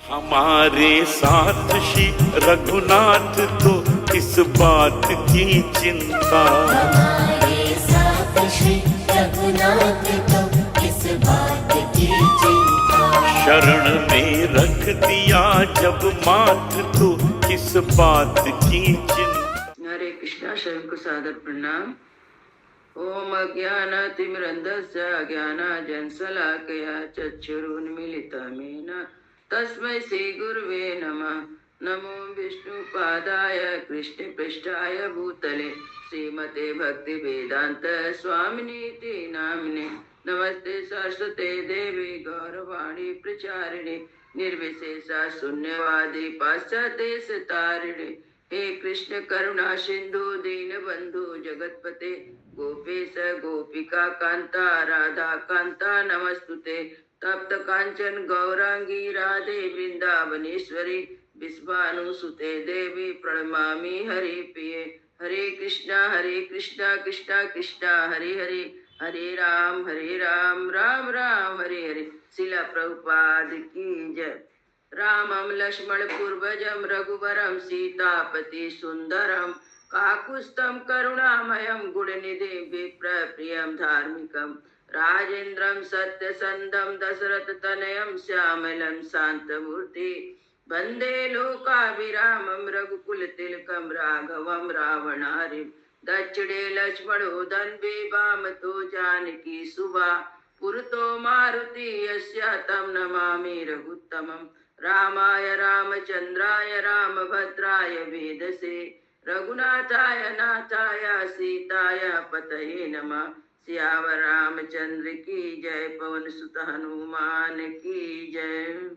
हमारे साथ श्री रघुनाथ तो किस बात की चिंता, हमारे साथ श्री रघुनाथ तो किस बात की चिंता। शरण में रख दिया जब माथ तो किस बात की चिंता। हरे कृष्णा। शरण को सादर प्रणाम। ओम अज्ञानातिमिरन्धस्य ज्ञानाञ्जनशलाकया चक्षुरुन्मीलितं येन तस्मै श्रीगुरुवे नमः। नमो विष्णुपादाय कृष्णपृष्ठाय भूतले श्रीमते भक्तिवेदांत स्वामिनीति नामिने। नमस्ते सरस्वते देवी गौरवाणी प्रचारिणे निर्विशेषा शून्यवादी पाश्चात्य सितारिणे। हे कृष्ण करुणा सिंधु दीन बंधु जगतपते गोपेश गोपिका कांता राधा कांता नमस्तुते। तप्त कांचन गौरांगी राधे वृंदावनेश्वरी विश्वानुसुते देवी प्रणमामि हरि प्रिये। हरे कृष्णा कृष्णा कृष्णा हरे हरे, हरे राम राम राम हरे हरे। शिला प्रभुपाद की जय। रामं लक्ष्मण पूर्वजं रघुवरं सीतापति सुंदरम काकुत्स्थं करुणामयं गुणनिधि विप्रप्रियं धार्मिकं राजेन्द्रं सत्यसंधं दशरथ तनयं श्यामलं शांतमूर्ति वंदे लोकाभिरामं रघुकुल तिलकं राघवं रावणारिं। दक्षिणे लक्ष्मणो धन्वी वामतो जानकी सुभा पुरतो मारुति यस्य तं नमामि रघुत्तमम्। रामाय रामचंद्राय रामभद्राय वेदसे रघुनाथाय नाथाय सीताय पतये नमः। सियावर रामचंद्र की जय, पवन सुत हनुमान की जय।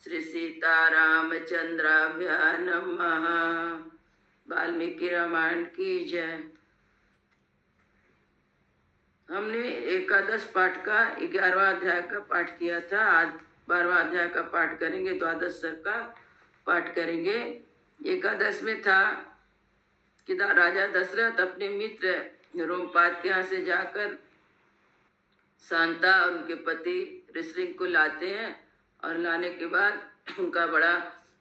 श्री सीता रामचंद्राभ्यां नमः। वाल्मीकि रामायण की जय। हमने एकादश पाठ का 11वां अध्याय का पाठ किया था। आज 12वां अध्याय का पाठ करेंगे, द्वादश सर्ग का पाठ करेंगे। एकादश में था कि राजा दशरथ अपने मित्र रोमपाद के यहाँ से जाकर शांता और उनके पति ऋषिंग को लाते हैं और लाने के बाद उनका बड़ा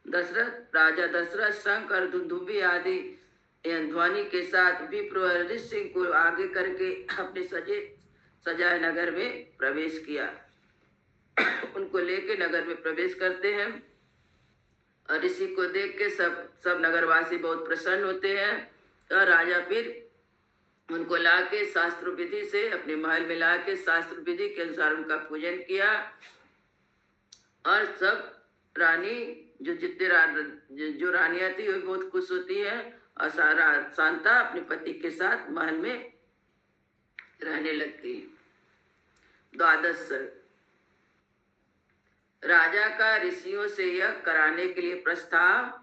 राजा दशरथ शंख और धुंधुबी आदि ध्वनि के साथ विप्र ऋषिंग को आगे करके अपने सजाए नगर में प्रवेश किया। उनको लेके नगर में प्रवेश करते हैं और ऋषि को देख के सब नगरवासी बहुत प्रसन्न होते हैं। और राजा फिर उनको लाके शास्त्र विधि से अपने महल में लाके शास्त्र विधि के अनुसार उनका पूजन किया। और सब रानी जो रानियां थी वो बहुत खुश होती है और शांता अपने पति के साथ महल में रहने लगती। द्वादश सर्ग। राजा का ऋषियों से यह कराने के लिए प्रस्ताव।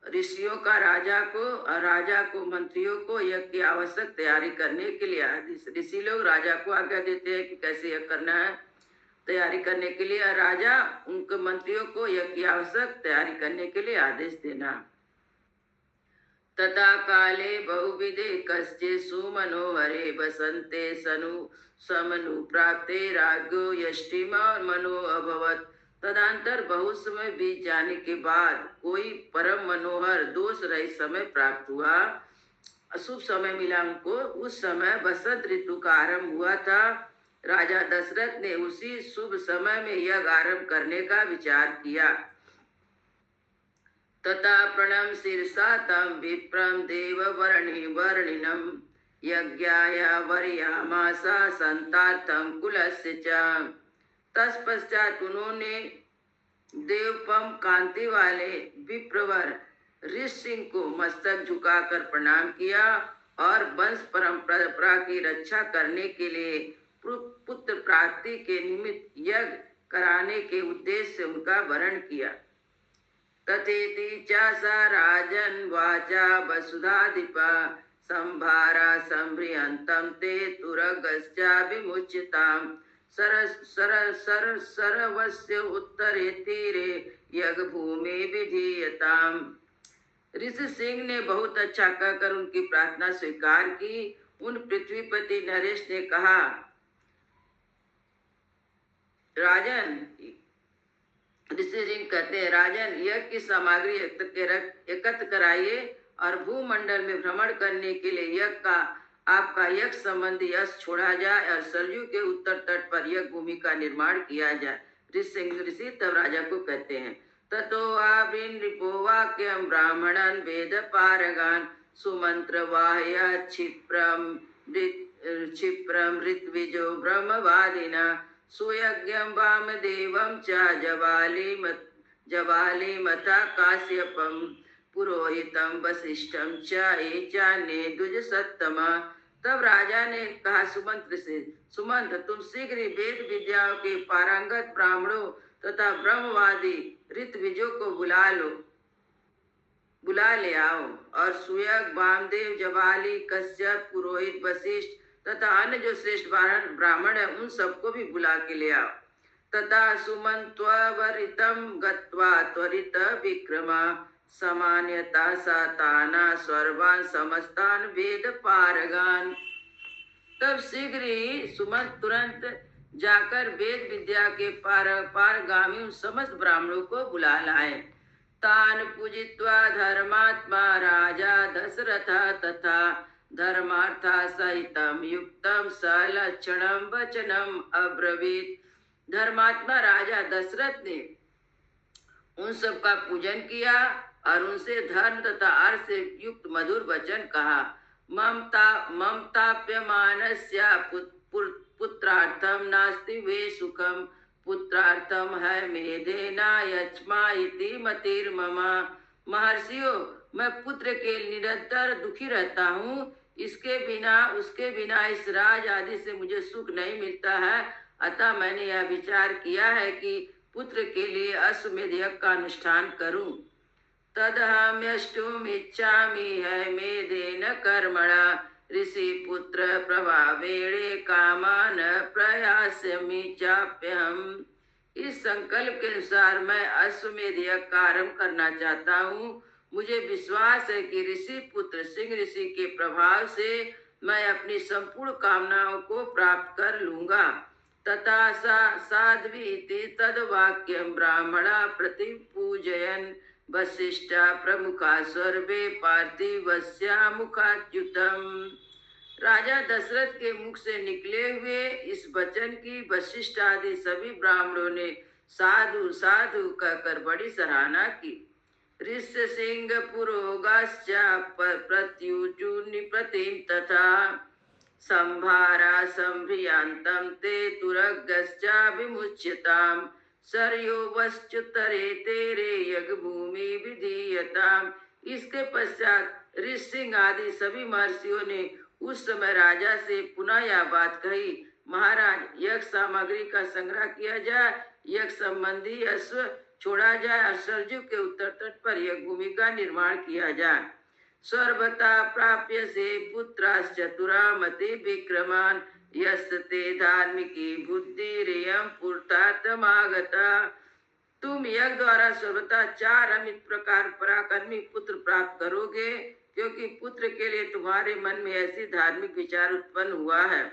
ऋषियों का राजा को मंत्रियों को यज्ञ की आवश्यक तैयारी करने के लिए आदेश। ऋषि लोग राजा को आज्ञा देते हैं कि कैसे यज्ञ करना है, तैयारी करने के लिए। राजा उनके मंत्रियों को यज्ञ की आवश्यक तैयारी करने के लिए आदेश देना। तथा काले बहुविधे कश्चित् सुमनोहरे बसन्ते सनु समनु प्राप्ते राज्ञो यष्टिमा मनो अभवत्। तदंतर बहुत समय बीत जाने के बाद कोई परम मनोहर दोष रहित समय प्राप्त हुआ। अशुभ समय मिला उनको। उस समय बसंत ऋतु का आरंभ हुआ था। राजा दशरथ ने उसी शुभ समय में यज्ञ आरंभ करने का विचार किया। तथा प्रणम शीर्षा तम विप्रम देव वर्णिनम यज्ञाय वर्यामासा संतार्थम कुलस्य च। तत्पश्चात उन्होंने देवपम कांति वाले विप्रवर ऋषिंग को मस्तक झुकाकर प्रणाम किया और वंश परंपरा की रक्षा करने के लिए पुत्र प्राप्ति के निमित्त यज्ञ कराने के उद्देश्य से उनका वरण किया। तथेति च स राजन् वाचा वसुधाधिपा संभारा संभ्रियन्तं ते तुरगश्चा विमुच्यताम्। सरवस्य उत्तरे तीरे यज्ञ भूमि विधीयताम्। ऋषि सिंह ने बहुत अच्छा कहकर उनकी प्रार्थना स्वीकार की। उन पृथ्वीपति नरेश ने कहा, राजन, ऋषि सिंह कहते हैं, राजन, यज्ञ की सामग्री एकत्र कराइए और भूमंडल में भ्रमण करने के लिए आपका यज्ञ संबंधी यश छोड़ा जाए और सरयू के उत्तर तट पर यज्ञ भूमि का निर्माण किया जाए। ऋषि तब राजा को कहते हैं, ततो आब्रीन रिपो वाक्यम ब्राह्मणन वेद पारगान सुमंत्र वाह्य क्षिप्रम ऋत्विजो ब्रह्मवादिना सुयज्ञं वामदेवं च जवालिमता काश्यपं पुरोहितं वसिष्ठं च ये चान्ये द्विजसत्तमा। तब राजा ने कहा सुमंत्र से, सुमंत, तुम शीघ्र ही वेद विद्याओं के पारंगत ब्राह्मणों तथा ब्रह्मवादी ऋत्विजों को बुला ले आओ और सुयग, वामदेव, जवाली, कश्यप, पुरोहित, वशिष्ठ तथा अन्य जो श्रेष्ठ ब्राह्मण है उन सबको भी बुला के ले आओ। तथा सुमंत्वरितम गत्वा त्वरित विक्रमा सामान्यता साताना सर्वान समस्तान वेद पारगान। तब शीघ्र ही सुमंत तुरंत जाकर वेद विद्या के पारगामी उन समस्त ब्राह्मणों को बुला लाए। तान पूजित्वा धर्मात्मा राजा दशरथ तथा धर्मार्था सहितम युक्तम सलक्षणम वचनम अब्रवीत। धर्मात्मा राजा दशरथ ने उन सब का पूजन किया और उनसे धर्म तथा अर्थ से युक्त मधुर वचन कहा। ममताप्यमानस्य पुत्रार्थम नास्ति वे सुखम पुत्रार्थम है मेधेना यच्मा इति मतिर्ममा। महर्षियों, मैं पुत्र के निरंतर दुखी रहता हूँ, उसके बिना इस राज आदि से मुझे सुख नहीं मिलता है। अतः मैंने यह विचार किया है कि पुत्र के लिए अश्वमेध यज्ञ का अनुष्ठान करूं। तदहम्यष्टुम इच्छामि है मेधेन कर्मणा ऋषि पुत्र प्रभावेणे कामान प्रयास्यामि चाप्यहम्। इस संकल्प के अनुसार मैं अश्वमेध यज्ञ का आरंभ करना चाहता हूँ। मुझे विश्वास है कि ऋषि पुत्र सिंह ऋषि के प्रभाव से मैं अपनी संपूर्ण कामनाओं को प्राप्त कर लूंगा। तथा साध्वी तद्वाक्यं ब्राह्मणा प्रतिपूजयन् वसिष्ठा प्रमुखा सर्वे पार्थिवस्या मुखाच्युतम्। राजा दशरथ के मुख से निकले हुए इस वचन की वशिष्ठ आदि सभी ब्राह्मणों ने साधु साधु कहकर बड़ी सराहना की। ऋष्य सिंह पुरोगाश्च प्रत्युचु निपतिं तथा संभारा संभ्रियांतं ते तुरगश्च विमुच्यताम् सरयो वश्चुतरे तेरे यज्ञ भूमि विधीयताम्। इसके पश्चात ऋषि सिंह आदि सभी महर्षियों ने उस समय राजा से पुनः यह बात कही, महाराज, यज्ञ सामग्री का संग्रह किया जाए, यज्ञ संबंधी अश्व छोड़ा जाए और सरयू के उत्तर तट पर यज्ञ भूमि का निर्माण किया जाए। सर्वथा प्राप्य से पुत्राश्चतुरा मते विक्रमान यस्ते धार्मिकी बुद्धि रेयम पुरुषार्थमागता। तुम यज्ञ द्वारा सर्वथा 4 अमित प्रकार पराक्रमी पुत्र प्राप्त करोगे, क्योंकि पुत्र के लिए तुम्हारे मन में ऐसी धार्मिक विचार उत्पन्न हुआ है।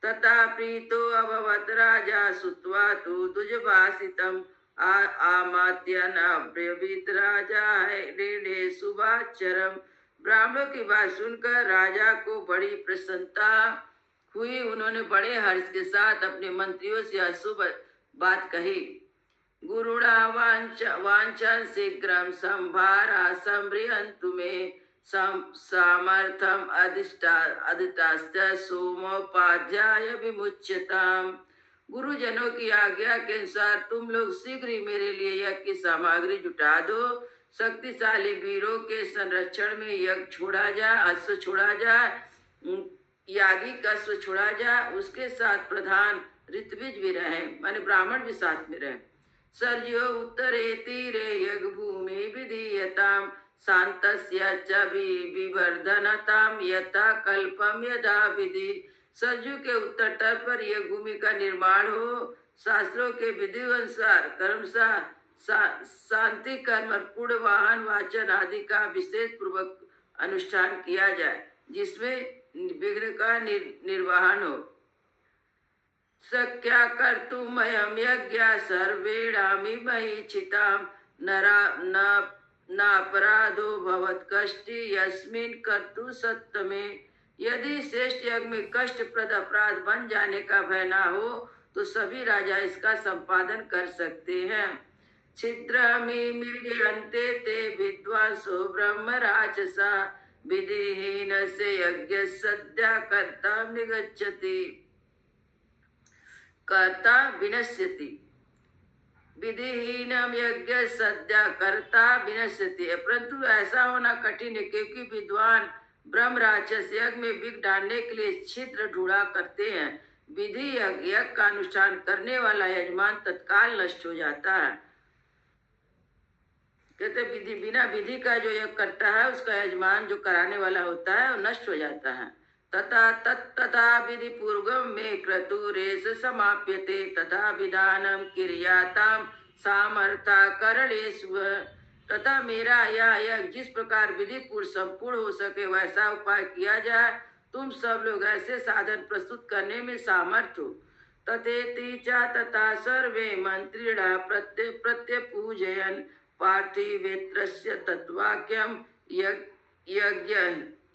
तथा प्रीतो अभवत राजा सुत्वा तु दुजभाषितम आमात्यन अब्रवीत राजा है ऋणे शुभाचरम। ब्राह्मणों की बात सुनकर राजा को बड़ी प्रसन्नता हुई। उन्होंने बड़े हर्ष के साथ अपने मंत्रियों से अशुभ बात कही। गुरुणा वांछन शीघ्रम संभारा संभ्रियन्तु मे सामर्थ्यम अधिष्ठाश्च सोमोपाध्याय विमुच्यताम्। गुरुजनों की आज्ञा के अनुसार तुम लोग शीघ्र ही मेरे लिए यज्ञ की सामग्री जुटा दो। शक्तिशाली वीरों के संरक्षण में यज्ञ छोड़ा जाए, अश्व छोड़ा जाए, यागी का अश्व छोड़ा जाए, उसके साथ प्रधान ऋत्विज भी रहे, माने ब्राह्मण भी साथ में रहे। सरयो उत्तरे तीरे यज्ञ भूमि विधीयताम् शान्तस्य च विवर्धनताम् यथा कल्पम यदा विधि। सरयू के उत्तर तट पर यह भूमि का निर्माण हो, शास्त्रों के विधि अनुसार कर्मशः शांति कर्म और पूर्ण वाहन वाचन आदि का विशेष पूर्वक अनुष्ठान किया जाए, जिसमें विघ्न का निर्वहन हो। सख्या कर्तुमयं यज्ञा सर्वेणामि महीचितां नरा न नापराधो भवत्कष्टि यस्मिन् कर्तु सत्तमे। यदि श्रेष्ठ यज्ञ में कष्टप्रद अपराध बन जाने का भय ना हो तो सभी राजा इसका संपादन कर सकते हैं। छिद्रमीमीयन्ते ते विद्वांसो ब्रह्म राजसा विधिहीन से यज्ञ सद्या कर्ता निगच्छति कर्ता विनश्यति। विधिहीनम यज्ञ सद्या कर्ता विनश्यति। परंतु ऐसा होना कठिन है क्योंकि विद्वान ब्रह्म राक्षस यज्ञ में विघ्न डालने के लिए छिद्र ढूंढा करते हैं। विधि यज्ञ का अनुष्ठान करने वाला यजमान तत्काल नष्ट हो जाता है। कहते विधि बिना विधि का जो यज्ञ करता है उसका यजमान जो कराने वाला होता है वो नष्ट हो जाता है। तथा तथा विधि पूर्वम में क्रतुरेश समाप्यते तथा विधानम क्रियाताम सामर्था करणेषु। तथा मेरा यह यज्ञ जिस प्रकार विधि पूर्व संपूर्ण हो सके वैसा उपाय किया जाए। तुम सब लोग ऐसे साधन प्रस्तुत करने में सामर्थ्य हो। तथेति च तथा सर्वे मंत्रिणा प्रत्य पूजयन् पार्थिवेत्रस्य तत्वाक्यम यज्ञ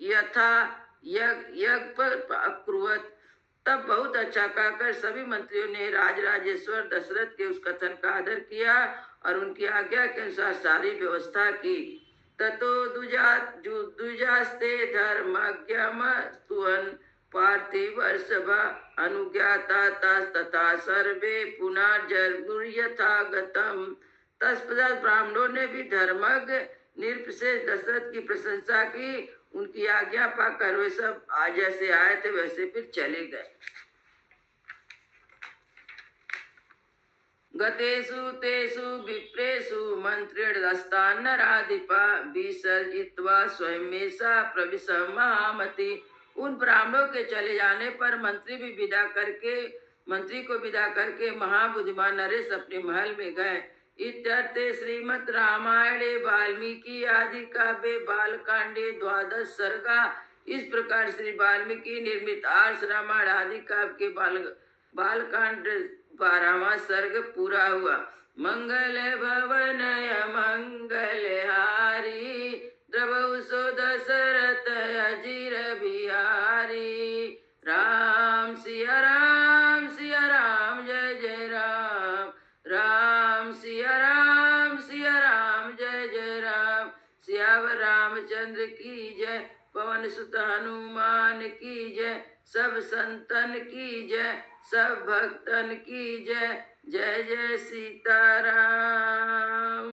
यथा यज्ञ अकुर्वत। तब बहुत अच्छा कहकर सभी मंत्रियों ने राजराजेश्वर दशरथ के उस कथन का आदर किया और उनकी आज्ञा के अनुसार सारी व्यवस्था की। ततो दुजास्ते धर्मज्ञम स्तुवन् पार्थिवर्षभा अनुज्ञाता तथा सर्वे पुनर्जगुर्यथागतम्। तत्पश्चात ब्राह्मणों ने भी धर्मज्ञ निरपेक्ष दशरथ की प्रशंसा की। उनकी आज्ञा पाकर वे सब आज जैसे आए थे वैसे फिर चले गए। गतेषु तेषु विप्रेषु मंत्रिणस्तान् नराधिपा विसर्जित्वा स्वयमेषा प्रविशं महामति। उन ब्राह्मणों के चले जाने पर मंत्री को विदा करके महाबुद्धिमान नरेश अपने महल में गए। इत्यर्थे श्रीमद् रामायणे वाल्मीकि आदि काव्ये बालकांडे 12 सर्गा। इस प्रकार श्री वाल्मीकि निर्मित आर्ष रामायण आदि काव्य के बालकांड 12वां सर्ग पूरा हुआ। मंगल भवनय मंगलहारी द्रवौ सो दशरथ अजीर बिहारी। राम सिया राम जय जय राम। राम सिया राम जय जय राम। सियावर रामचंद्र की जय। पवन सुत हनुमान की जय। सब संतन की जय। सब भक्तन की जय। जय जय सीताराम।